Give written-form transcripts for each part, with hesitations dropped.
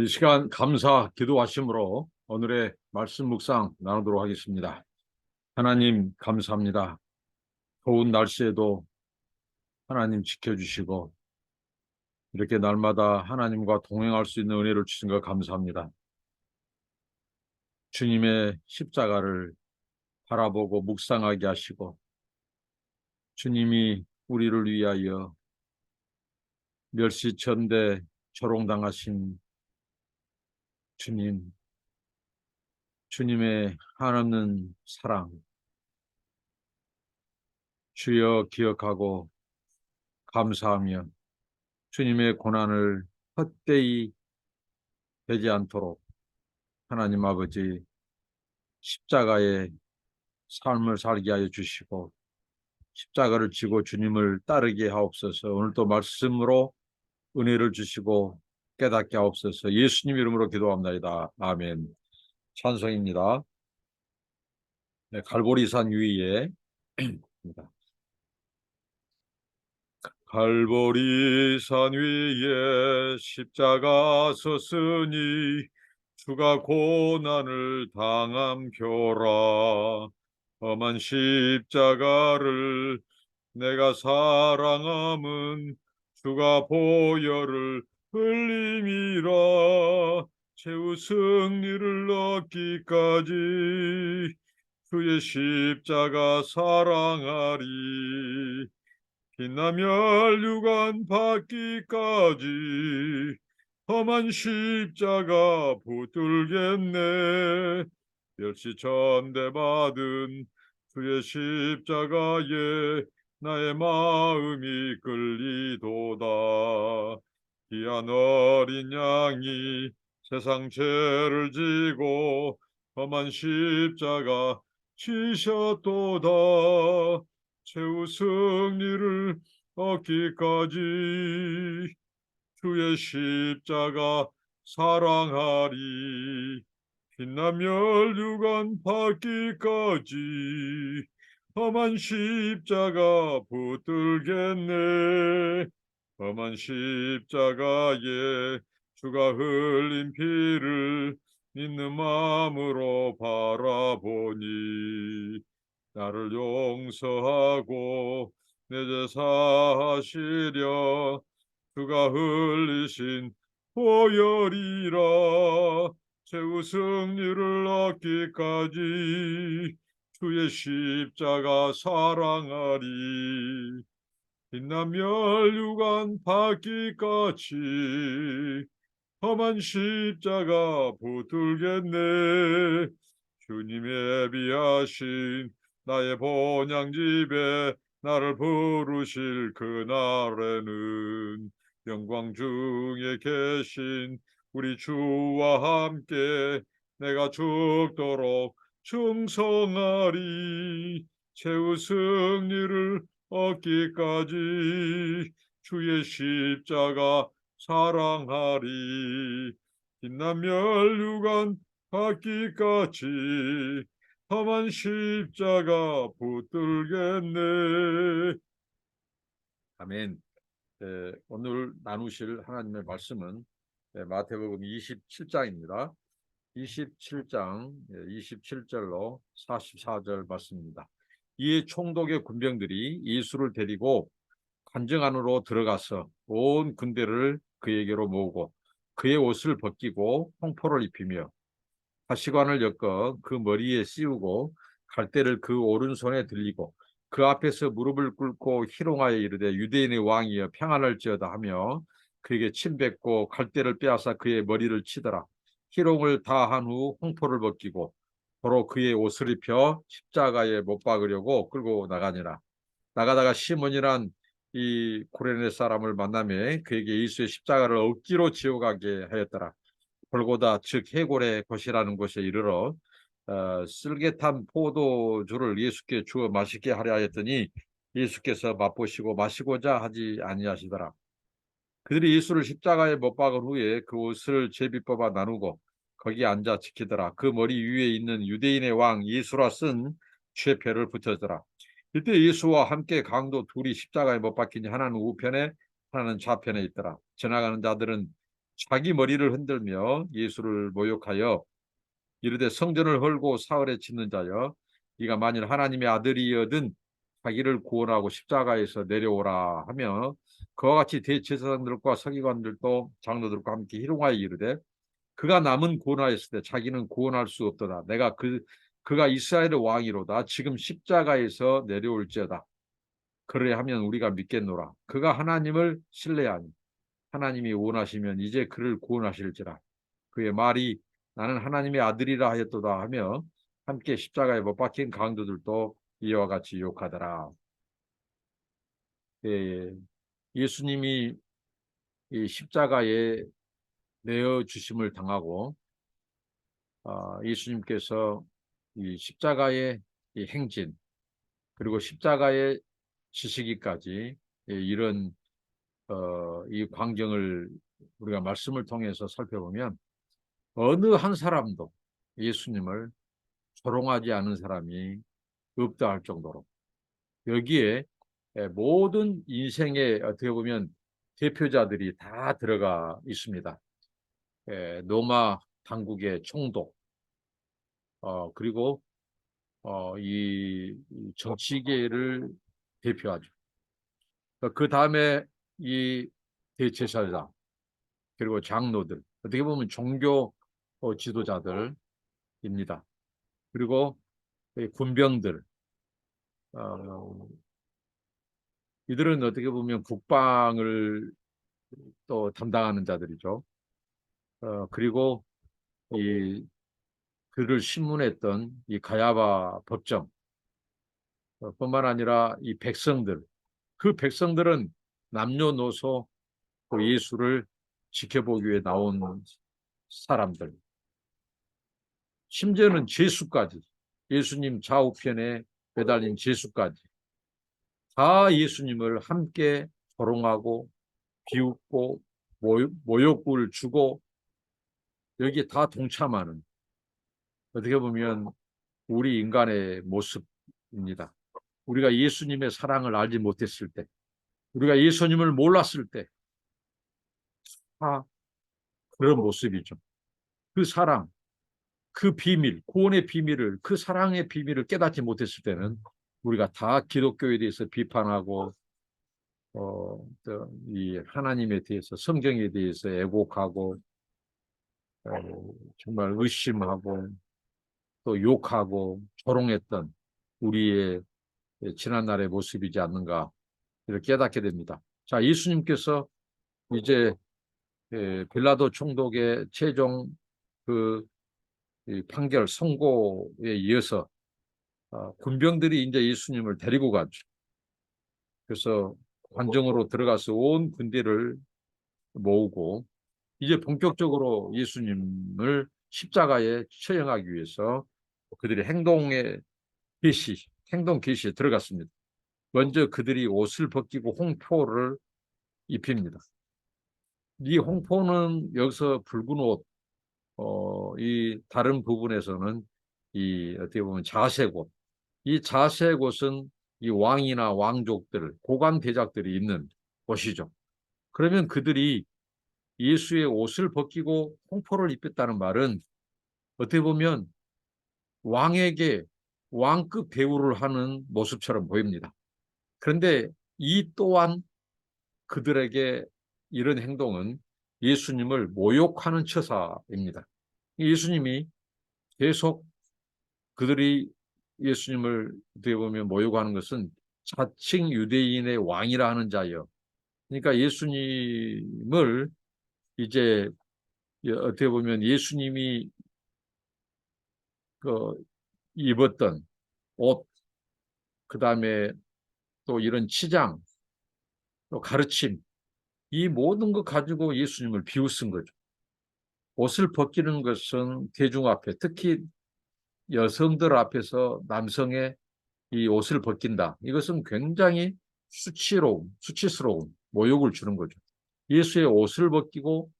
이 시간 감사 기도하심으로 오늘의 말씀 묵상 나누도록 하겠습니다. 하나님 감사합니다. 더운 날씨에도 하나님 지켜주시고 이렇게 날마다 하나님과 동행할 수 있는 은혜를 주신 것 감사합니다. 주님의 십자가를 바라보고 묵상하게 하시고 주님이 우리를 위하여 멸시천대 조롱당하신 주님의 한없는 사랑 주여 기억하고 감사하며 주님의 고난을 헛되이 되지 않도록 하나님 아버지 십자가의 삶을 살게 하여 주시고 십자가를 지고 주님을 따르게 하옵소서. 오늘도 말씀으로 은혜를 주시고 깨닫게 하옵소서. 예수님 이름으로 기도합니다. 아멘. 찬송입니다. 네, 갈보리산 위에 갈보리산 위에 십자가 섰으니 주가 고난을 당함표라. 험한 십자가를 내가 사랑함은 주가 보혈을 흘림이라. 최후 승리를 얻기까지 주의 십자가 사랑하리. 빛나며 멸류관 받기까지 험한 십자가 붙들겠네. 멸시천대 받은 주의 십자가에 나의 마음이 끌리도다. 귀한 어린 양이 세상 죄를 지고 험한 십자가 지셨도다. 최후 승리를 얻기까지 주의 십자가 사랑하리. 빛나며 멸류관 받기까지 험한 십자가 붙들겠네. 험한 십자가에 주가 흘린 피를 믿는 마음으로 바라보니 나를 용서하고 내 죄 사하시려. 주가 흘리신 보혈이라. 최후 승리를 얻기까지 주의 십자가 사랑하리. 빛나며 멸류관 받기까지 험한 십자가 붙들겠네. 주님의 비하신 나의 본향집에 나를 부르실 그날에는 영광 중에 계신 우리 주와 함께 내가 죽도록 충성하리. 최후 승리를 얻기까지 주의 십자가 사랑하리. 빛나며 멸류관 받기까지 험한 십자가 붙들겠네. 아멘. 오늘 나누실 하나님의 말씀은 마태복음 27장입니다. 27장 27절로 44절 말씀입니다. 이에 총독의 군병들이 예수를 데리고 관정 안으로 들어가서 온 군대를 그에게로 모으고 그의 옷을 벗기고 홍포를 입히며 가시관을 엮어 그 머리에 씌우고 갈대를 그 오른손에 들리고 그 앞에서 무릎을 꿇고 희롱하여 이르되 유대인의 왕이여 평안할지어다 하며 그에게 침 뱉고 갈대를 빼앗아 그의 머리를 치더라. 희롱을 다 한 후 홍포를 벗기고 도로 그의 옷을 입혀 십자가에 못 박으려고 끌고 나가니라. 나가다가 시몬이란 이 구레네 사람을 만나며 그에게 예수의 십자가를 억지로 지어가게 하였더라. 골고다 즉 해골의 곳이라는 곳에 이르러 쓸개탄 포도주를 예수께 주어 마시게 하려 하였더니 예수께서 맛보시고 마시고자 하지 아니하시더라. 그들이 예수를 십자가에 못 박은 후에 그 옷을 제비뽑아 나누고 거기 앉아 지키더라. 그 머리 위에 있는 유대인의 왕 예수라 쓴 쇠표를 붙였더라. 이때 예수와 함께 강도 둘이 십자가에 못 박히니 하나는 우편에 하나는 좌편에 있더라. 지나가는 자들은 자기 머리를 흔들며 예수를 모욕하여 이르되 성전을 헐고 사흘에 짓는 자여 네가 만일 하나님의 아들이여든 자기를 구원하고 십자가에서 내려오라 하며 그와 같이 대제사장들과 서기관들도 장로들과 함께 희롱하여 이르되 그가 남은 구원하였을 때 자기는 구원할 수 없도다. 그가 이스라엘의 왕이로다. 지금 십자가에서 내려올지어다. 그러려 하면 우리가 믿겠노라. 그가 하나님을 신뢰하니 하나님이 원하시면 이제 그를 구원하실지라. 그의 말이 나는 하나님의 아들이라 하였도다 하며 함께 십자가에 못 박힌 강도들도 이와 같이 욕하더라. 예, 예수님이 이 십자가에 내어 주심을 당하고 예수님께서 이 십자가의 이 행진 그리고 십자가의 지시기까지 이런 이 광경을 우리가 말씀을 통해서 살펴보면 어느 한 사람도 예수님을 조롱하지 않은 사람이 없다 할 정도로 여기에 모든 인생의 어떻게 보면 대표자들이 다 들어가 있습니다. 로마 당국의 총독, 그리고 이 정치계를 대표하죠. 그 다음에 이 대제사장 그리고 장로들 어떻게 보면 종교 지도자들입니다. 그리고 군병들 이들은 어떻게 보면 국방을 또 담당하는 자들이죠. 그리고 이 그를 신문했던 이 가야바 법정 뿐만 아니라 이 백성들 그 백성들은 남녀노소 그 예수를 지켜보기 위해 나온 사람들 심지어는 제수까지 예수님 좌우편에 매달린 제수까지 다 예수님을 함께 조롱하고 비웃고 모욕을 주고 여기에 다 동참하는 어떻게 보면 우리 인간의 모습입니다. 우리가 예수님의 사랑을 알지 못했을 때 우리가 예수님을 몰랐을 때 다 그런 모습이죠. 그 사랑, 그 비밀, 구원의 비밀을 그 사랑의 비밀을 깨닫지 못했을 때는 우리가 다 기독교에 대해서 비판하고 이 하나님에 대해서 성경에 대해서 애곡하고 정말 의심하고 또 욕하고 조롱했던 우리의 지난날의 모습이지 않는가 이렇게 깨닫게 됩니다. 자, 예수님께서 이제 빌라도 총독의 최종 그 판결 선고에 이어서 군병들이 이제 예수님을 데리고 가죠. 그래서 관정으로 들어가서 온 군대를 모으고 이제 본격적으로 예수님을 십자가에 처형하기 위해서 그들이 행동 개시에 들어갔습니다. 먼저 그들이 옷을 벗기고 홍포를 입힙니다. 이 홍포는 여기서 붉은 옷, 이 다른 부분에서는 이 어떻게 보면 자색 옷, 이 자색 옷은 이 왕이나 왕족들, 고관 대작들이 입는 옷이죠. 그러면 그들이 예수의 옷을 벗기고 홍포를 입혔다는 말은 어떻게 보면 왕에게 왕급 대우를 하는 모습처럼 보입니다. 그런데 이 또한 그들에게 이런 행동은 예수님을 모욕하는 처사입니다. 예수님이 계속 그들이 예수님을 어떻게 보면 모욕하는 것은 자칭 유대인의 왕이라 하는 자여. 그러니까 예수님을 이제 어떻게 보면 예수님이 그 입었던 옷, 그 다음에 또 이런 치장, 또 가르침, 이 모든 것 가지고 예수님을 비웃은 거죠. 옷을 벗기는 것은 대중 앞에, 특히 여성들 앞에서 남성의 이 옷을 벗긴다. 이것은 굉장히 수치스러운 모욕을 주는 거죠. 예수의 옷을 벗기고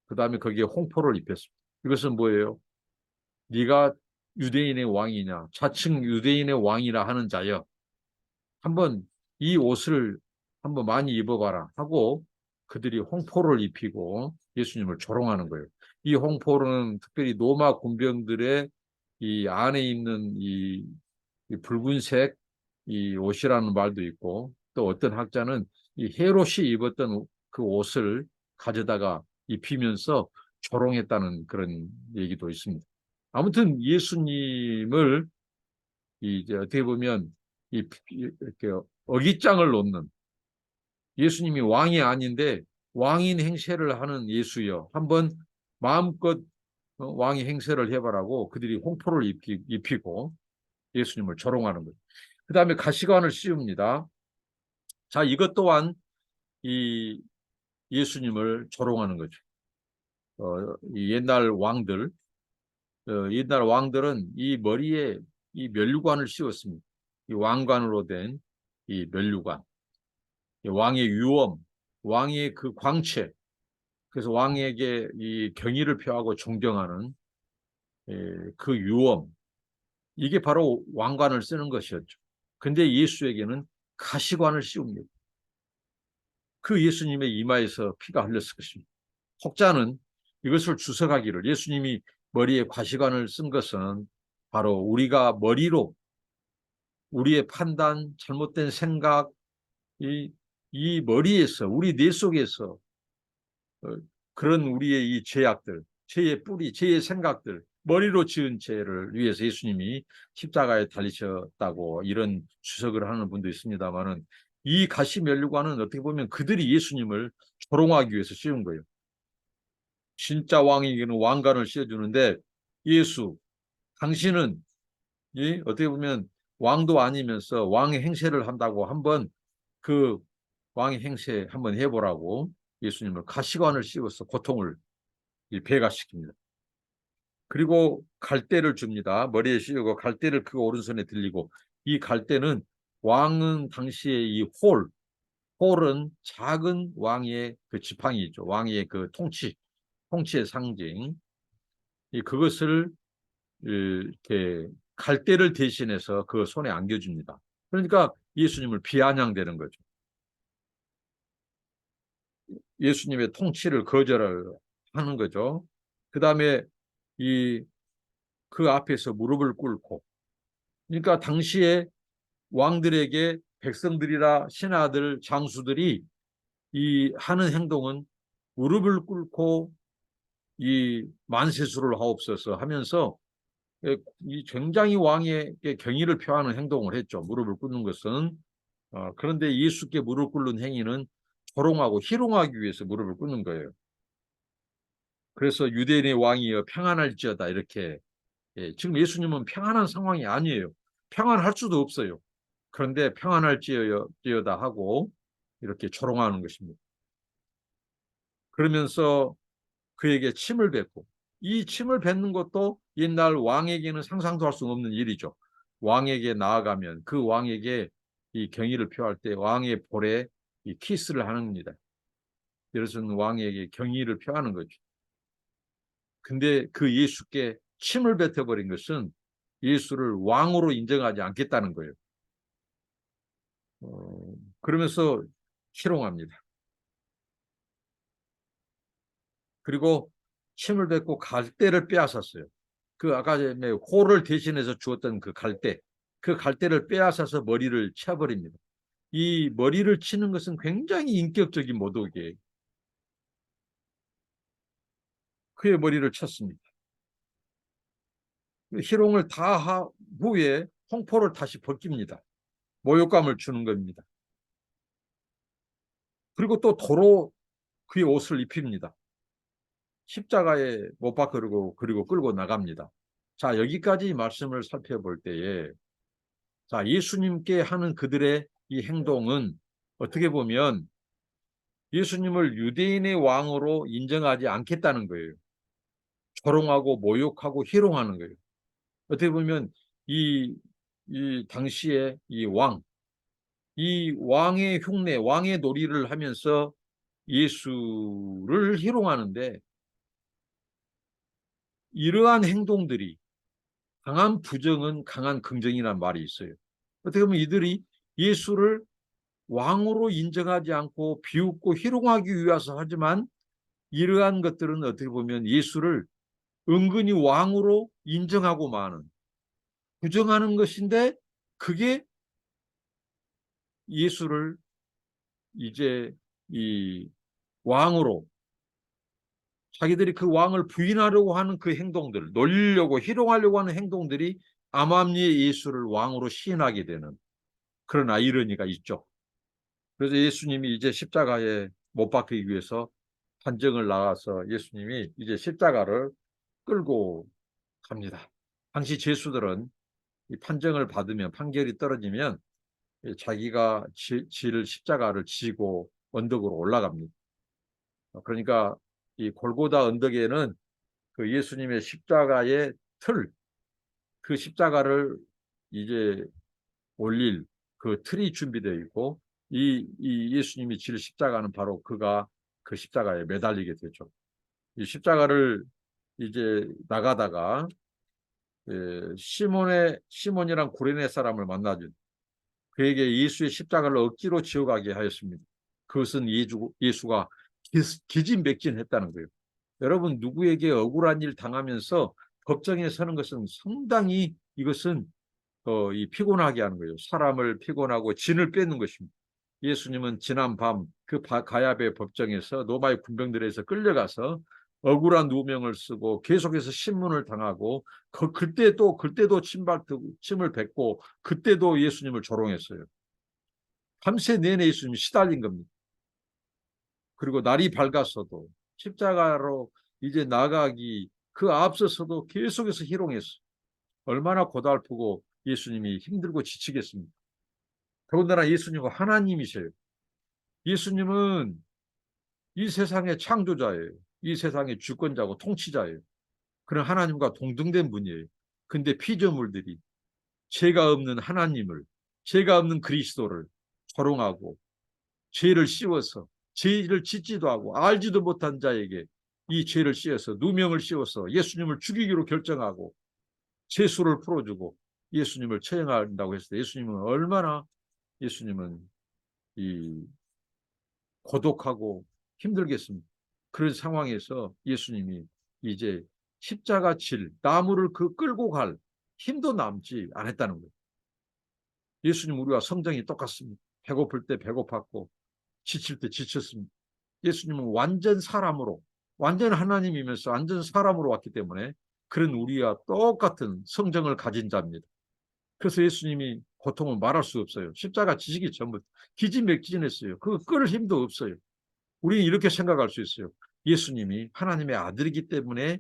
그 다음에 거기에 홍포를 입혔습니다. 이것은 뭐예요? 네가 유대인의 왕이냐? 자칭 유대인의 왕이라 하는 자여. 한번 이 옷을 한번 많이 입어봐라 하고 그들이 홍포를 입히고 예수님을 조롱하는 거예요. 이 홍포는 특별히 로마 군병들의 이 안에 입는 이 붉은색 이 옷이라는 말도 있고, 또 어떤 학자는 이 헤롯이 입었던 그 옷을 가져다가 입히면서 조롱했다는 그런 얘기도 있습니다. 아무튼 예수님을 이제 어떻게 보면 이렇게 어깃장을 놓는, 예수님이 왕이 아닌데 왕인 행세를 하는 예수여, 한번 마음껏 왕의 행세를 해봐라고 그들이 홍포를 입히고 예수님을 조롱하는 거예요. 그 다음에 가시관을 씌웁니다. 자, 이것 또한 이 예수님을 조롱하는 거죠. 이 옛날 왕들은 이 머리에 이 면류관을 씌웠습니다. 이 왕관으로 된 이 면류관, 이 왕의 유엄, 왕의 그 광채, 그래서 왕에게 이 경의를 표하고 존경하는 그 유엄, 이게 바로 왕관을 쓰는 것이었죠. 근데 예수에게는 가시관을 씌웁니다. 그 예수님의 이마에서 피가 흘렸을 것입니다. 혹자는 이것을 주석하기를, 예수님이 머리에 가시관을 쓴 것은 바로 우리가 머리로 우리의 판단, 잘못된 생각, 이 머리에서, 우리 뇌 속에서 그런 우리의 이 죄악들, 죄의 뿌리, 죄의 생각들, 머리로 지은 죄를 위해서 예수님이 십자가에 달리셨다고 이런 주석을 하는 분도 있습니다만은, 이 가시면류관은 어떻게 보면 그들이 예수님을 조롱하기 위해서 씌운 거예요. 진짜 왕에게는 왕관을 씌워주는데, 예수, 당신은 어떻게 보면 왕도 아니면서 왕의 행세를 한다고 한번 그 왕의 행세 한번 해보라고 예수님을 가시관을 씌워서 고통을 배가시킵니다. 그리고 갈대를 줍니다. 머리에 씌우고 갈대를 그 오른손에 들리고, 이 갈대는 왕은 당시에 홀은 작은 왕의 그 지팡이죠. 왕의 그 통치의 상징. 그것을 이렇게 갈대를 대신해서 그 손에 안겨줍니다. 그러니까 예수님을 비아냥대는 거죠. 예수님의 통치를 거절을 하는 거죠. 그 다음에 그 앞에서 무릎을 꿇고, 그러니까 당시에 왕들에게 백성들이라 신하들, 장수들이 이 하는 행동은 무릎을 꿇고 이 만세수를 하옵소서 하면서 이 굉장히 왕에게 경의를 표하는 행동을 했죠. 무릎을 꿇는 것은. 그런데 예수께 무릎 꿇는 행위는 조롱하고 희롱하기 위해서 무릎을 꿇는 거예요. 그래서 유대인의 왕이여 평안할지어다 이렇게. 지금 예수님은 평안한 상황이 아니에요. 평안할 수도 없어요. 그런데 평안할지어다 하고 이렇게 조롱하는 것입니다. 그러면서 그에게 침을 뱉고, 이 침을 뱉는 것도 옛날 왕에게는 상상도 할 수 없는 일이죠. 왕에게 나아가면 그 왕에게 이 경의를 표할 때 왕의 볼에 이 키스를 하는 겁니다. 이것은 왕에게 경의를 표하는 거죠. 근데 그 예수께 침을 뱉어버린 것은 예수를 왕으로 인정하지 않겠다는 거예요. 그러면서 희롱합니다. 그리고 침을 뱉고 갈대를 빼앗았어요. 그 아까 전에 호를 대신해서 주었던 그 갈대를 빼앗아서 머리를 쳐버립니다. 이 머리를 치는 것은 굉장히 인격적인 모독이에요. 그의 머리를 쳤습니다. 희롱을 다 후에 홍포를 다시 벗깁니다. 모욕감을 주는 겁니다. 그리고 또 도로 그의 옷을 입힙니다. 십자가에 못 박으려고 그리고 끌고 나갑니다. 자, 여기까지 말씀을 살펴볼 때에, 자, 예수님께 하는 그들의 이 행동은 어떻게 보면 예수님을 유대인의 왕으로 인정하지 않겠다는 거예요. 조롱하고 모욕하고 희롱하는 거예요. 어떻게 보면 이 당시에 이 왕의 흉내, 왕의 놀이를 하면서 예수를 희롱하는데, 이러한 행동들이, 강한 부정은 강한 긍정이라는 말이 있어요. 어떻게 보면 이들이 예수를 왕으로 인정하지 않고 비웃고 희롱하기 위해서 하지만 이러한 것들은 어떻게 보면 예수를 은근히 왕으로 인정하고 마는, 부정하는 것인데 그게 예수를 이제 이 왕으로 자기들이 그 왕을 부인하려고 하는 그 행동들, 놀리려고 희롱하려고 하는 행동들이 암암리에 예수를 왕으로 시인하게 되는 그런 아이러니가 있죠. 그래서 예수님이 이제 십자가에 못 박히기 위해서 판정을 나가서 예수님이 이제 십자가를 끌고 갑니다. 당시 죄수들은 이 판정을 받으면, 판결이 떨어지면 자기가 질 십자가를 지고 언덕으로 올라갑니다. 그러니까 이 골고다 언덕에는 그 예수님의 십자가의 틀, 그 십자가를 이제 올릴 그 틀이 준비되어 있고, 이 예수님이 질 십자가는 바로 그가 그 십자가에 매달리게 되죠. 이 십자가를 이제 나가다가 시몬이란 구레네 사람을 만나죠. 그에게 예수의 십자가를 억지로 지어가게 하였습니다. 그것은 예수가 기진맥진했다는 거예요. 여러분, 누구에게 억울한 일 당하면서 법정에 서는 것은 상당히 이것은 이 피곤하게 하는 거예요. 사람을 피곤하고 진을 뺏는 것입니다. 예수님은 지난 밤 그 가야베 법정에서 로마의 군병들에서 끌려가서 억울한 누명을 쓰고 계속해서 신문을 당하고 그때도 침을 뱉고 그때도 예수님을 조롱했어요. 밤새 내내 예수님이 시달린 겁니다. 그리고 날이 밝았어도 십자가로 이제 나가기 그 앞서서도 계속해서 희롱했어. 얼마나 고달프고 예수님이 힘들고 지치겠습니까? 더군다나 예수님은 하나님이세요. 예수님은 이 세상의 창조자예요. 이 세상의 주권자고 통치자예요. 그런 하나님과 동등된 분이에요. 근데 피조물들이 죄가 없는 하나님을, 죄가 없는 그리스도를 조롱하고 죄를 씌워서 죄를 짓지도 하고 알지도 못한 자에게 이 죄를 씌워서 누명을 씌워서 예수님을 죽이기로 결정하고 죄수를 풀어주고 예수님을 처형한다고 했을 때 예수님은 이 고독하고 힘들겠습니다. 그런 상황에서 예수님이 이제 십자가 나무를 끌고 갈 힘도 남지 않았다는 거예요. 예수님 우리와 성정이 똑같습니다. 배고플 때 배고팠고 지칠 때 지쳤습니다. 예수님은 완전 사람으로, 완전 하나님이면서 완전 사람으로 왔기 때문에 그런 우리와 똑같은 성정을 가진 자입니다. 그래서 예수님이 고통을 말할 수 없어요. 십자가 지시기 전부터 기진맥진했어요. 그거 끌 힘도 없어요. 우리는 이렇게 생각할 수 있어요. 예수님이 하나님의 아들이기 때문에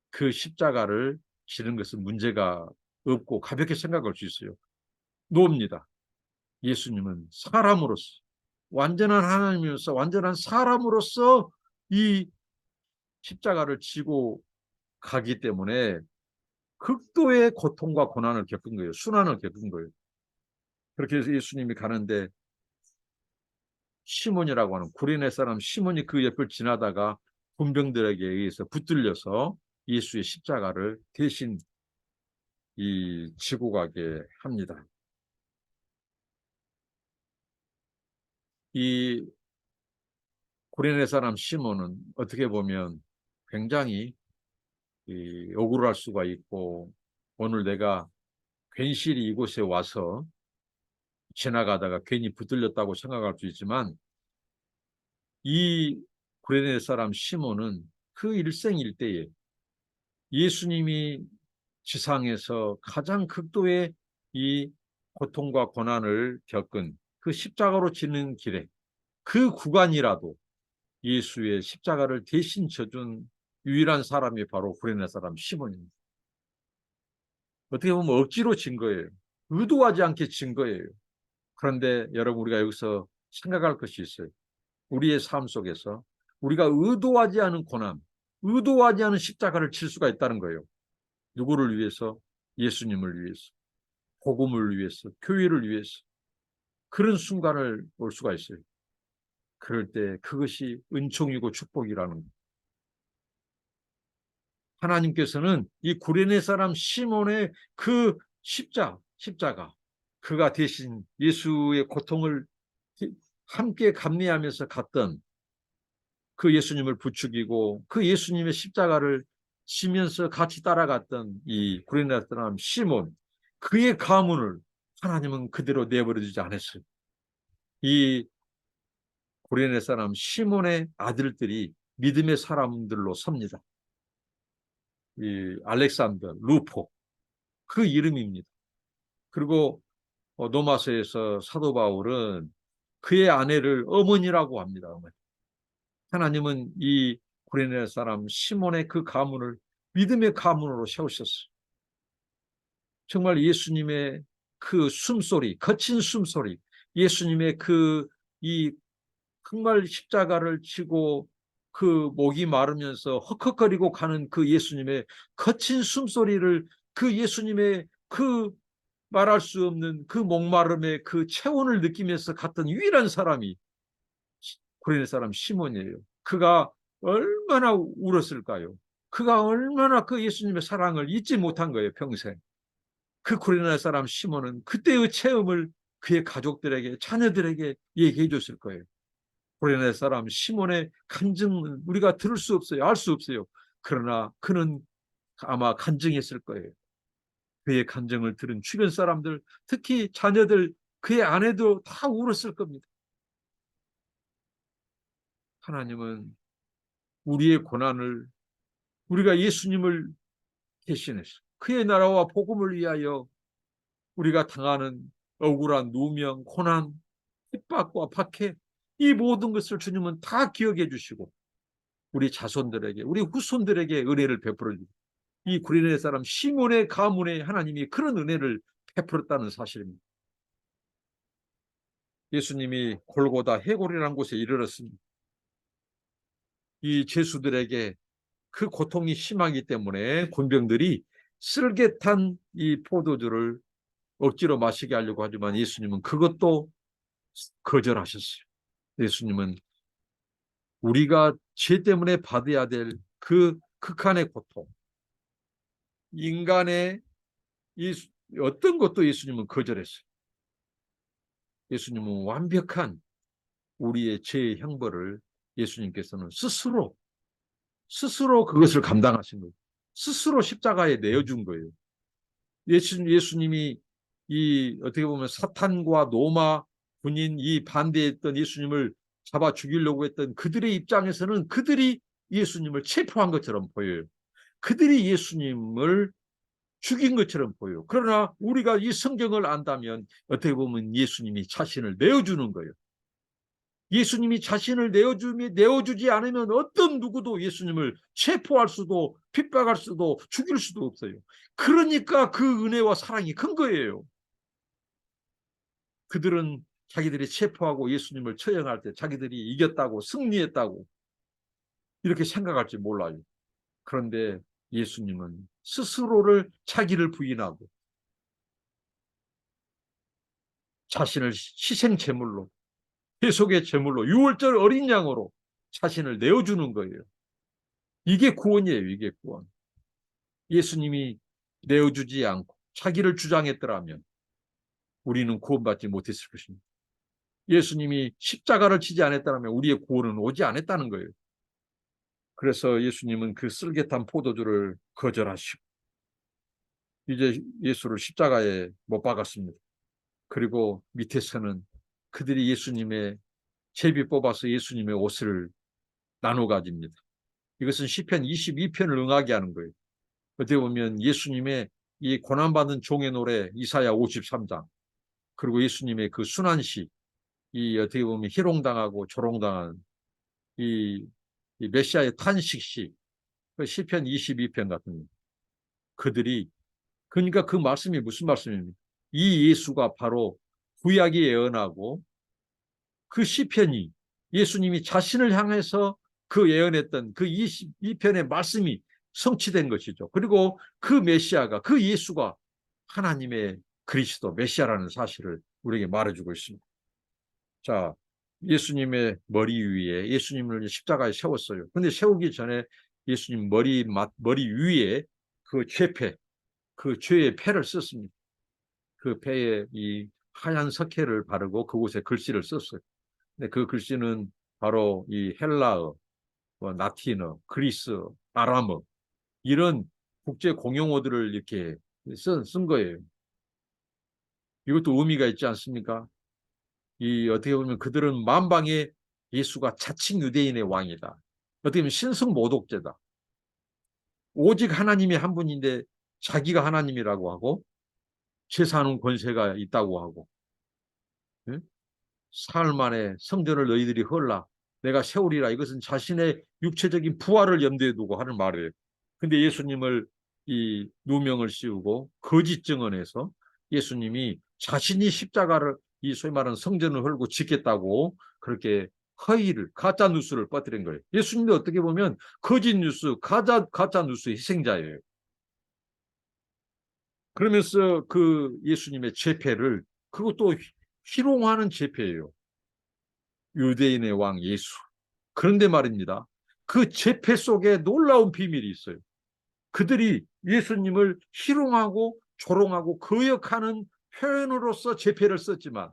그 십자가를 지는 것은 문제가 없고 가볍게 생각할 수 있어요. 노입니다. 예수님은 사람으로서, 완전한 하나님이면서 완전한 사람으로서 이 십자가를 지고 가기 때문에 극도의 고통과 고난을 겪은 거예요. 순환을 겪은 거예요. 그렇게 해서 예수님이 가는데 시몬이라고 하는 구레네 사람 시몬이 그 옆을 지나다가 군병들에게 의해서 붙들려서 예수의 십자가를 대신 지고 가게 합니다. 이 구레네 사람 시몬은 어떻게 보면 굉장히 억울할 수가 있고, 오늘 내가 괜시리 이곳에 와서 지나가다가 괜히 붙들렸다고 생각할 수 있지만, 이 구레네 사람 시몬은 그 일생일대에 예수님이 지상에서 가장 극도의 이 고통과 고난을 겪은 그 십자가로 지는 길에 그 구간이라도 예수의 십자가를 대신 져준 유일한 사람이 바로 구레네 사람 시몬입니다. 어떻게 보면 억지로 진 거예요. 의도하지 않게 진 거예요. 그런데 여러분, 우리가 여기서 생각할 것이 있어요. 우리의 삶 속에서 우리가 의도하지 않은 고난, 의도하지 않은 십자가를 칠 수가 있다는 거예요. 누구를 위해서? 예수님을 위해서, 복음을 위해서, 교회를 위해서. 그런 순간을 올 수가 있어요. 그럴 때 그것이 은총이고 축복이라는 거예요. 하나님께서는 이 구레네 사람 시몬의 그 십자가, 그가 대신 예수의 고통을 함께 감내하면서 갔던 그 예수님을 부추기고 그 예수님의 십자가를 지면서 같이 따라갔던 이 구레네 사람 시몬, 그의 가문을 하나님은 그대로 내버려 두지 않았어요. 이 구레네 사람 시몬의 아들들이 믿음의 사람들로 섭니다. 이 알렉산더, 루포, 그 이름입니다. 그리고 로마서에서 사도 바울은 그의 아내를 어머니라고 합니다. 어머니. 하나님은 이 구레네 사람 시몬의 그 가문을 믿음의 가문으로 세우셨어요. 정말 예수님의 그 숨소리, 거친 숨소리, 예수님의 이 정말 십자가를 지고 그 목이 마르면서 헉헉거리고 가는 그 예수님의 거친 숨소리를, 그 예수님의 그 말할 수 없는 그 목마름의 그 체온을 느끼면서 갔던 유일한 사람이 구레네 사람 시몬이에요. 그가 얼마나 울었을까요? 그가 얼마나 그 예수님의 사랑을 잊지 못한 거예요, 평생. 그 구레네 사람 시몬은 그때의 체험을 그의 가족들에게, 자녀들에게 얘기해 줬을 거예요. 구레네 사람 시몬의 간증은 우리가 들을 수 없어요. 알 수 없어요. 그러나 그는 아마 간증했을 거예요. 그의 간증을 들은 주변 사람들, 특히 자녀들, 그의 아내도 다 울었을 겁니다. 하나님은 우리의 고난을, 우리가 예수님을 대신해서 그의 나라와 복음을 위하여 우리가 당하는 억울한 누명, 고난, 핍박과 박해, 이 모든 것을 주님은 다 기억해 주시고 우리 자손들에게, 우리 후손들에게 은혜를 베풀어 주고, 이 구레네 사람 시몬의 가문에 하나님이 그런 은혜를 베풀었다는 사실입니다. 예수님이 골고다 해골이라는 곳에 이르렀습니다. 이 죄수들에게 그 고통이 심하기 때문에 군병들이 쓸개탄 이 포도주를 억지로 마시게 하려고 하지만 예수님은 그것도 거절하셨어요. 예수님은 우리가 죄 때문에 받아야 될 그 극한의 고통, 인간의 이 어떤 것도 예수님은 거절했어요. 예수님은 완벽한 우리의 죄의 형벌을 예수님께서는 스스로 그것을 감당하신 거예요. 스스로 십자가에 내어준 거예요. 예수님이 이 어떻게 보면 사탄과 로마 군인 이 반대했던 예수님을 잡아 죽이려고 했던 그들의 입장에서는 그들이 예수님을 체포한 것처럼 보여요. 그들이 예수님을 죽인 것처럼 보여요. 그러나 우리가 이 성경을 안다면 어떻게 보면 예수님이 자신을 내어주는 거예요. 예수님이 자신을 내어주지 않으면 어떤 누구도 예수님을 체포할 수도 핍박할 수도 죽일 수도 없어요. 그러니까 그 은혜와 사랑이 큰 거예요. 그들은 자기들이 체포하고 예수님을 처형할 때 자기들이 이겼다고, 승리했다고 이렇게 생각할지 몰라요. 그런데 예수님은 스스로를, 자기를 부인하고 자신을 희생 제물로, 대속의 제물로, 유월절 어린 양으로 자신을 내어주는 거예요. 이게 구원이에요. 이게 구원. 예수님이 내어주지 않고 자기를 주장했더라면 우리는 구원받지 못했을 것입니다. 예수님이 십자가를 치지 않았다면 우리의 구원은 오지 않았다는 거예요. 그래서 예수님은 그 쓸개탄 포도주를 거절하시고 이제 예수를 십자가에 못 박았습니다. 그리고 밑에서는 그들이 예수님의 제비 뽑아서 예수님의 옷을 나눠 가집니다. 이것은 시편 22편을 응하게 하는 거예요. 어떻게 보면 예수님의 이 고난받은 종의 노래 이사야 53장, 그리고 예수님의 그 순환시, 이 어떻게 보면 희롱당하고 조롱당한 이 메시아의 탄식시, 그 시편 22편 같은 거. 그들이, 그러니까 그 말씀이 무슨 말씀입니까? 이 예수가 바로 구약이 예언하고 그 시편이 예수님이 자신을 향해서 그 예언했던 그 22편의 말씀이 성취된 것이죠. 그리고 그 메시아가, 그 예수가 하나님의 그리스도 메시아라는 사실을 우리에게 말해주고 있습니다. 자, 예수님의 머리 위에 예수님을 십자가에 세웠어요. 근데 세우기 전에 예수님 머리 위에 그 죄패, 그 죄의 패를 썼습니다. 그 패에 이 하얀 석회를 바르고 그곳에 글씨를 썼어요. 근데 그 글씨는 바로 이 헬라어, 라틴어, 그리스, 아람어 이런 국제 공용어들을 이렇게 쓴 거예요. 이것도 의미가 있지 않습니까? 이 어떻게 보면 그들은 만방의 예수가 자칭 유대인의 왕이다. 어떻게 보면 신승모독죄다. 오직 하나님이 한 분인데 자기가 하나님이라고 하고 제사하는 권세가 있다고 하고, 예? 사흘 만에 성전을 너희들이 헐라 내가 세우리라. 이것은 자신의 육체적인 부활을 염두에 두고 하는 말이에요. 근데 예수님을 이 누명을 씌우고 거짓 증언해서 예수님이 자신이 십자가를 이 소위 말하는 성전을 헐고 짓겠다고 그렇게 허위를 가짜 뉴스를 퍼뜨린 거예요. 예수님도 어떻게 보면 거짓 뉴스, 가짜 뉴스 희생자예요. 그러면서 그 예수님의 제패를 그것도 희롱하는 제패예요. 유대인의 왕 예수. 그런데 말입니다. 그 제패 속에 놀라운 비밀이 있어요. 그들이 예수님을 희롱하고 조롱하고 거역하는 표현으로서 제패를 썼지만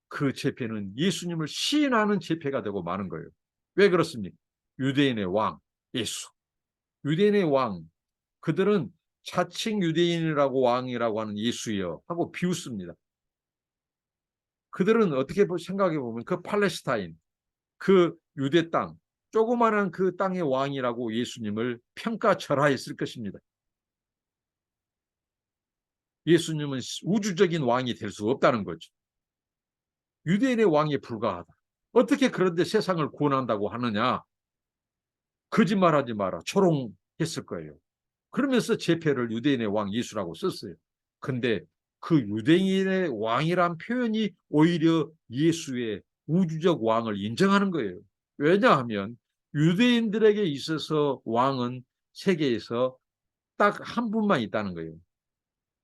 그 제패는 예수님을 시인하는 제패가 되고 마는 거예요. 왜 그렇습니까? 유대인의 왕 예수. 유대인의 왕. 그들은 자칭 유대인이라고 왕이라고 하는 예수여 하고 비웃습니다. 그들은 어떻게 생각해 보면 그 팔레스타인, 그 유대 땅, 조그마한 그 땅의 왕이라고 예수님을 평가절하했을 것입니다. 예수님은 우주적인 왕이 될 수 없다는 거죠. 유대인의 왕에 불과하다. 어떻게 그런데 세상을 구원한다고 하느냐? 거짓말하지 마라. 조롱했을 거예요. 그러면서 제패를 유대인의 왕 예수라고 썼어요. 근데 그 유대인의 왕이란 표현이 오히려 예수의 우주적 왕을 인정하는 거예요. 왜냐하면 유대인들에게 있어서 왕은 세계에서 딱 한 분만 있다는 거예요.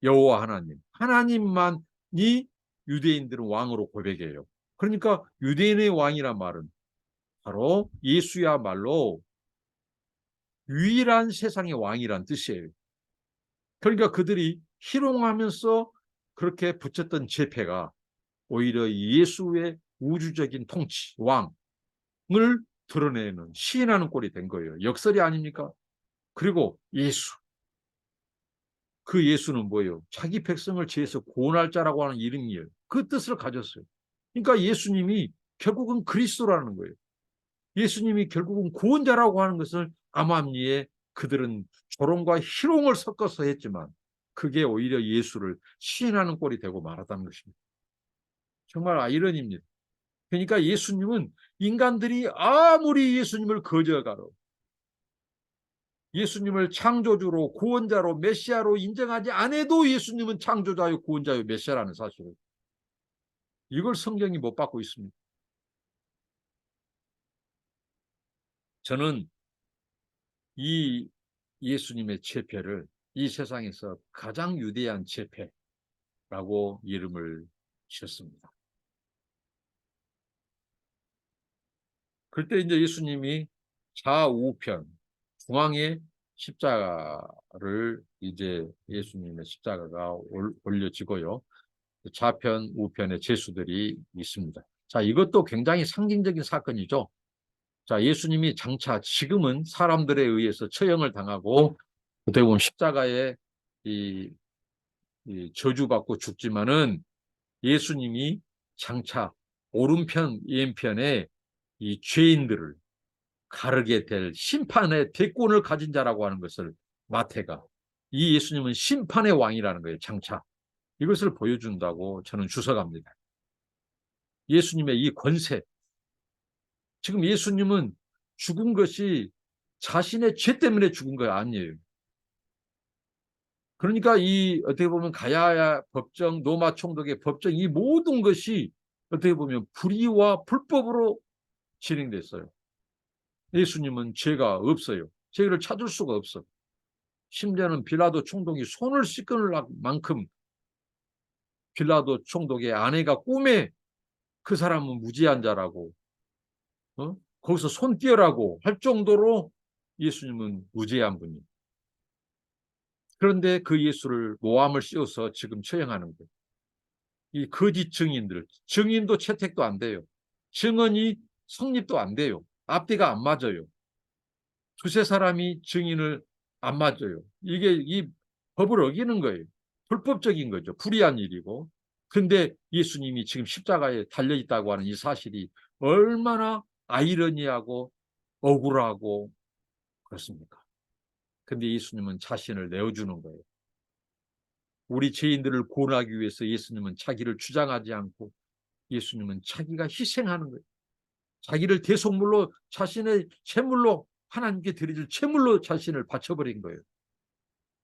여호와 하나님. 하나님만이 유대인들은 왕으로 고백해요. 그러니까 유대인의 왕이란 말은 바로 예수야말로 유일한 세상의 왕이란 뜻이에요. 그러니까 그들이 희롱하면서 그렇게 붙였던 제패가 오히려 예수의 우주적인 통치, 왕을 드러내는 시인하는 꼴이 된 거예요. 역설이 아닙니까? 그리고 예수. 그 예수는 뭐예요? 자기 백성을 죄에서 구원할 자라고 하는 이름이에요. 그 뜻을 가졌어요. 그러니까 예수님이 결국은 그리스도라는 거예요. 예수님이 결국은 구원자라고 하는 것을 암암리에 그들은 조롱과 희롱을 섞어서 했지만 그게 오히려 예수를 시인하는 꼴이 되고 말았다는 것입니다. 정말 아이러니입니다. 그러니까 예수님은 인간들이 아무리 예수님을 거저가로 예수님을 창조주로 구원자로 메시아로 인정하지 않아도 예수님은 창조자요 구원자요 메시아라는 사실을 이걸 성경이 못 받고 있습니다. 저는 이 예수님의 제패를 이 세상에서 가장 위대한 제패라고 이름을 지었습니다. 그때 이제 예수님이 좌우편 중앙에 십자가를 이제 예수님의 십자가가 올려지고요. 좌편 우편에 제수들이 있습니다. 자, 이것도 굉장히 상징적인 사건이죠. 자, 예수님이 장차 지금은 사람들에 의해서 처형을 당하고 어떻게 보면 십자가에 이 저주받고 죽지만은 예수님이 장차 오른편 왼편에 이 죄인들을 가르게 될 심판의 대권을 가진 자라고 하는 것을 마태가 이 예수님은 심판의 왕이라는 거예요. 장차 이것을 보여준다고 저는 주석합니다. 예수님의 이 권세 지금 예수님은 죽은 것이 자신의 죄 때문에 죽은 거 아니에요. 그러니까 이 어떻게 보면 가야야 법정, 로마 총독의 법정 이 모든 것이 어떻게 보면 불의와 불법으로 진행됐어요. 예수님은 죄가 없어요. 죄를 찾을 수가 없어. 심지어는 빌라도 총독이 손을 씻을 만큼 빌라도 총독의 아내가 꿈에 그 사람은 무지한 자라고 거기서 손 띄어라고 할 정도로 예수님은 무죄한 분이에요. 그런데 그 예수를 모함을 씌워서 지금 처형하는 거예요. 이 거짓 증인들, 증인도 채택도 안 돼요. 증언이 성립도 안 돼요. 앞뒤가 안 맞아요. 두세 사람이 증인을 안 맞아요. 이게 이 법을 어기는 거예요. 불법적인 거죠. 불의한 일이고. 근데 예수님이 지금 십자가에 달려 있다고 하는 이 사실이 얼마나 아이러니하고 억울하고 그렇습니까? 근데 예수님은 자신을 내어주는 거예요. 우리 죄인들을 구원하기 위해서 예수님은 자기를 주장하지 않고 예수님은 자기가 희생하는 거예요. 자기를 대속물로 자신의 제물로 하나님께 드려질 제물로 자신을 바쳐버린 거예요.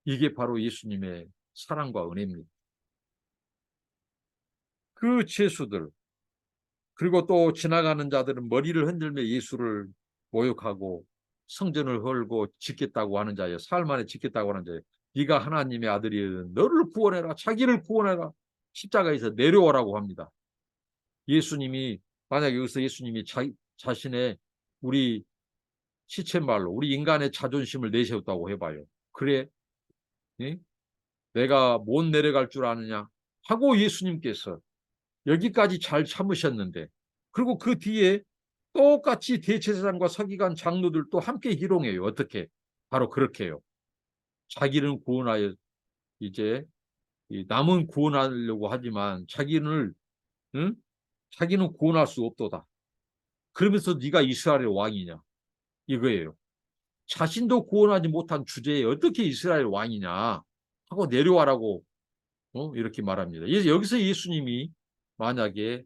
이게 바로 예수님의 사랑과 은혜입니다. 그 죄수들 그리고 또 지나가는 자들은 머리를 흔들며 예수를 모욕하고 성전을 헐고 짓겠다고 하는 자예요. 사흘 만에 짓겠다고 하는 자예요. 네가 하나님의 아들이여 너를 구원해라. 자기를 구원해라. 십자가에서 내려오라고 합니다. 예수님이 만약 여기서 예수님이 자신의 우리 시쳇말로 우리 인간의 자존심을 내세웠다고 해봐요. 그래? 예? 내가 못 내려갈 줄 아느냐? 하고 예수님께서 여기까지 잘 참으셨는데 그리고 그 뒤에 똑같이 대제사장과 서기관 장로들도 함께 희롱해요. 어떻게? 바로 그렇게 해요. 자기는 구원하여 이제 남은 구원하려고 하지만 응? 자기는 구원할 수 없도다. 그러면서 네가 이스라엘의 왕이냐? 이거예요. 자신도 구원하지 못한 주제에 어떻게 이스라엘 왕이냐 하고 내려와라고 이렇게 말합니다. 여기서 예수님이 만약에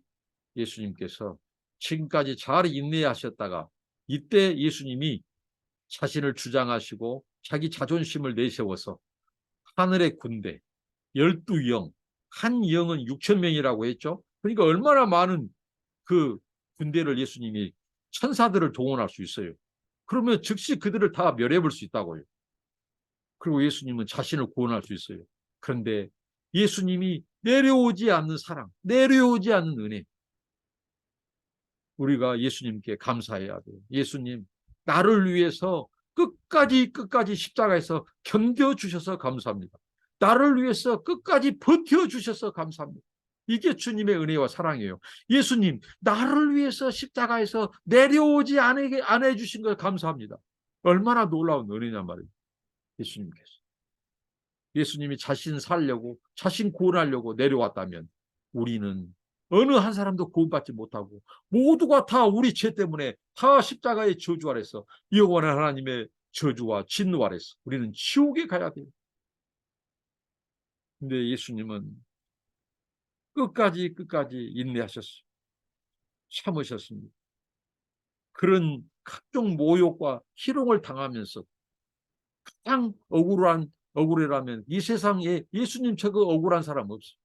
예수님께서 지금까지 잘 인내하셨다가 이때 예수님이 자신을 주장하시고 자기 자존심을 내세워서 하늘의 군대 12영 한 영은 6천 명이라고 했죠. 그러니까 얼마나 많은 그 군대를 예수님이 천사들을 동원할 수 있어요. 그러면 즉시 그들을 다 멸해볼 수 있다고요. 그리고 예수님은 자신을 구원할 수 있어요. 그런데 예수님이 내려오지 않는 사랑, 내려오지 않는 은혜, 우리가 예수님께 감사해야 돼요. 예수님, 나를 위해서 끝까지 십자가에서 견뎌주셔서 감사합니다. 나를 위해서 끝까지 버텨주셔서 감사합니다. 이게 주님의 은혜와 사랑이에요. 예수님, 나를 위해서 십자가에서 내려오지 않아 주신 걸 감사합니다. 얼마나 놀라운 은혜냔 말이에요. 예수님께서. 예수님이 자신 살려고, 자신 구원하려고 내려왔다면 우리는 어느 한 사람도 구원받지 못하고 모두가 다 우리 죄 때문에 다 십자가의 저주 아래서 영원한 하나님의 저주와 진노 아래서 우리는 지옥에 가야 돼요. 근데 예수님은 끝까지 인내하셨어요. 참으셨습니다. 그런 각종 모욕과 희롱을 당하면서 가장 억울해라면 이 세상에 예수님처럼 억울한 사람 없어요.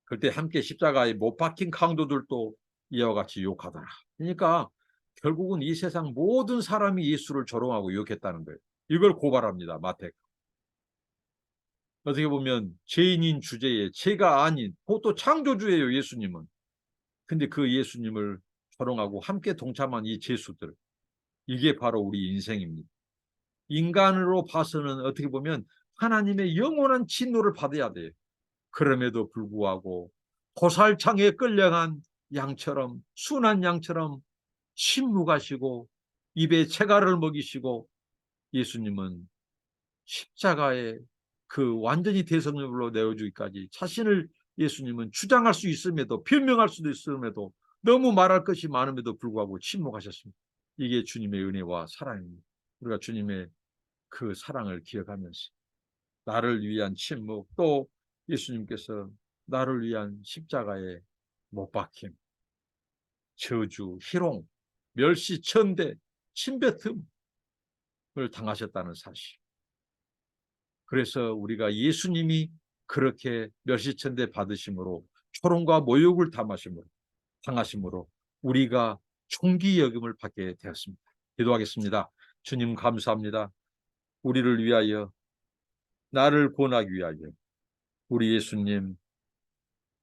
그때 함께 십자가에 못 박힌 강도들도 이와 같이 욕하더라. 그러니까 결국은 이 세상 모든 사람이 예수를 조롱하고 욕했다는 거예요. 이걸 고발합니다. 마태가. 어떻게 보면 죄인인 주제에 죄가 아닌 그것도 창조주예요. 예수님은. 근데 그 예수님을 조롱하고 함께 동참한 이 죄수들. 이게 바로 우리 인생입니다. 인간으로 봐서는 어떻게 보면 하나님의 영원한 진노를 받아야 돼요. 그럼에도 불구하고 고살창에 끌려간 양처럼 순한 양처럼 침묵하시고 입에 채가를 먹이시고 예수님은 십자가에 그 완전히 대성령으로 내어주기까지 자신을 예수님은 주장할 수 있음에도 변명할 수도 있음에도 너무 말할 것이 많음에도 불구하고 침묵하셨습니다. 이게 주님의 은혜와 사랑입니다. 우리가 주님의 그 사랑을 기억하면서 나를 위한 침묵 또 예수님께서 나를 위한 십자가의 못 박힘, 저주, 희롱, 멸시, 천대, 침뱉음을 당하셨다는 사실. 그래서 우리가 예수님이 그렇게 멸시천대 받으심으로 초롱과 모욕을 당하심으로 우리가 총기 여김을 받게 되었습니다. 기도하겠습니다. 주님 감사합니다. 우리를 위하여 나를 구원하기 위하여 우리 예수님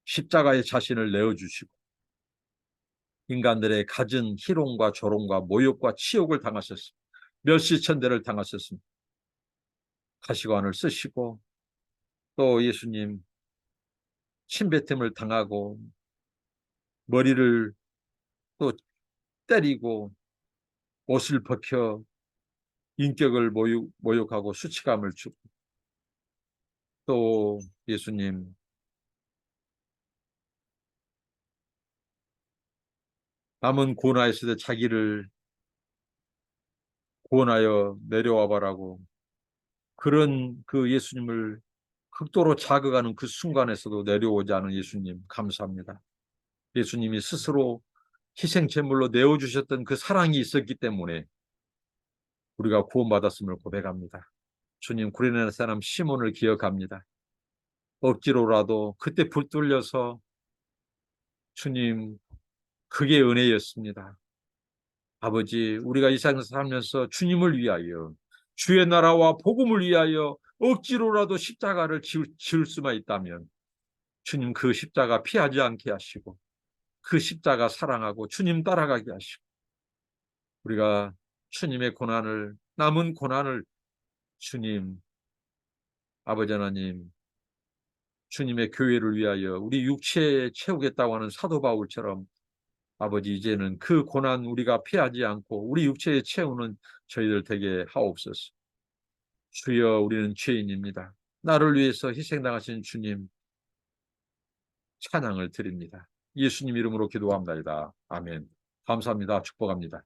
십자가에 자신을 내어주시고 인간들의 갖은 희롱과 조롱과 모욕과 치욕을 당하셨습니다. 멸시천대를 당하셨습니다. 가시관을 쓰시고 또 예수님 침뱉음을 당하고 머리를 또 때리고 옷을 벗겨 인격을 모욕하고 수치감을 주고 또 예수님 남은 고난에 있을 때 자기를 구원하여 내려와 봐라고 그런 그 예수님을 극도로 자극하는 그 순간에서도 내려오지 않은 예수님 감사합니다. 예수님이 스스로 희생 제물로 내어주셨던 그 사랑이 있었기 때문에 우리가 구원받았음을 고백합니다. 주님, 구레네 사람 시몬을 기억합니다. 억지로라도 그때 붙들려서 주님, 그게 은혜였습니다. 아버지, 우리가 이 세상에서 살면서 주님을 위하여 주의 나라와 복음을 위하여 억지로라도 십자가를 지을 수만 있다면 주님 그 십자가 피하지 않게 하시고 그 십자가 사랑하고 주님 따라가게 하시고 우리가 주님의 고난을 남은 고난을 주님 아버지 하나님 주님의 교회를 위하여 우리 육체에 채우겠다고 하는 사도 바울처럼 아버지 이제는 그 고난 우리가 피하지 않고 우리 육체에 채우는 저희들 되게 하옵소서. 주여 우리는 죄인입니다. 나를 위해서 희생당하신 주님 찬양을 드립니다. 예수님 이름으로 기도합니다. 아멘. 감사합니다. 축복합니다.